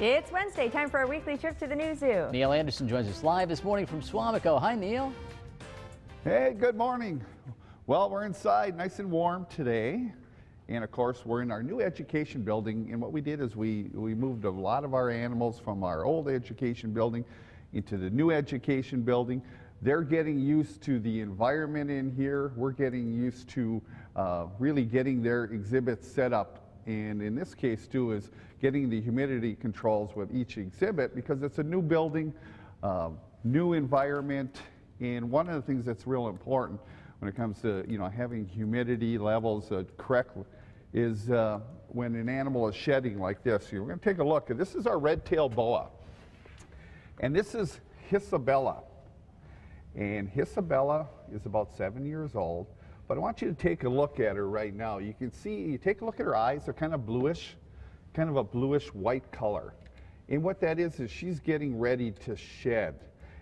It's Wednesday, time for our weekly trip to the new zoo. Neil Anderson joins us live this morning from Suamico. Hi, Neil. Hey, good morning. Well, we're inside nice and warm today. And of course, we're in our new education building. And what we did is we moved a lot of our animals from our old education building into the new education building. They're getting used to the environment in here. We're getting used to really getting their exhibits set up. And in this case, too, is getting the humidity controls with each exhibit because it's a new building, new environment. And one of the things that's real important when it comes to having humidity levels correct is when an animal is shedding like this. We're going to take a look. This is our red-tailed boa, and this is Isabella. And Isabella is about 7 years old. But I want you to take a look at her right now. You can see, you take a look at her eyes, they're kind of bluish, kind of a bluish white color. And what that is she's getting ready to shed.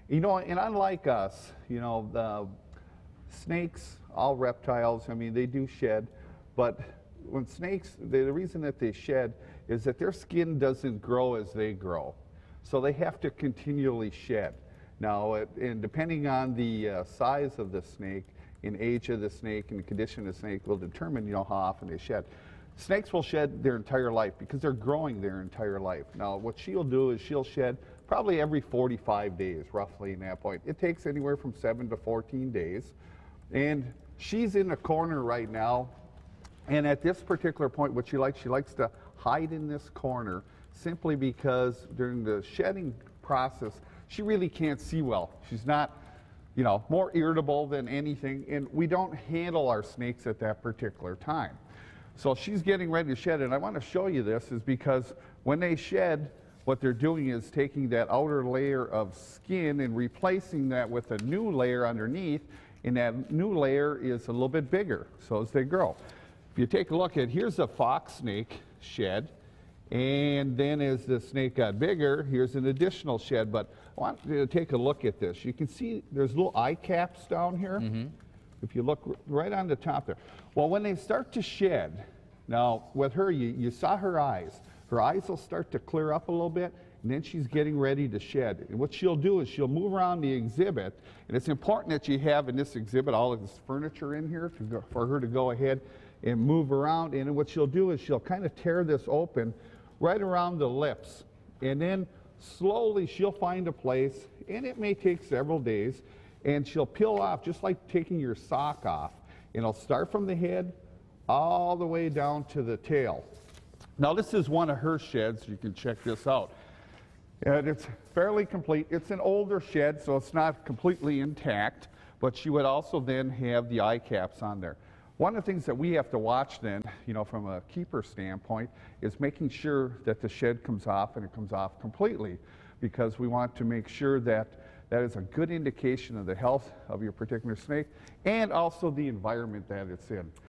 And unlike us, the snakes, all reptiles, they do shed, but when snakes, the reason that they shed is that their skin doesn't grow as they grow. So they have to continually shed. Now, and depending on the size of the snake, and age of the snake and the condition of the snake will determine how often they shed. Snakes will shed their entire life because they're growing their entire life. Now what she'll do is she'll shed probably every 45 days, roughly in that point. It takes anywhere from 7 to 14 days. And she's in the corner right now. And at this particular point, what she likes to hide in this corner simply because during the shedding process, she really can't see well. She's not more irritable than anything, and we don't handle our snakes at that particular time. So she's getting ready to shed, and I want to show you this is because when they shed, what they're doing is taking that outer layer of skin and replacing that with a new layer underneath, and that new layer is a little bit bigger, so as they grow. If you take a look at, here's a fox snake shed, and then as the snake got bigger, here's an additional shed. But I want you to take a look at this. You can see there's little eye caps down here. If you look right on the top there. Well, when they start to shed, now with her, you saw her eyes. Her eyes will start to clear up a little bit, and then she's getting ready to shed. And what she'll do is she'll move around the exhibit, and it's important that you have in this exhibit all of this furniture in here for her to go ahead and move around. And what she'll do is she'll kind of tear this open right around the lips, and then slowly she'll find a place, and it may take several days, and she'll peel off just like taking your sock off, and it'll start from the head all the way down to the tail. Now this is one of her sheds. You can check this out, and it's fairly complete. It's an older shed, so it's not completely intact, but she would also then have the eye caps on there. One of the things that we have to watch then, from a keeper standpoint, is making sure that the shed comes off and it comes off completely, because we want to make sure that that is a good indication of the health of your particular snake and also the environment that it's in.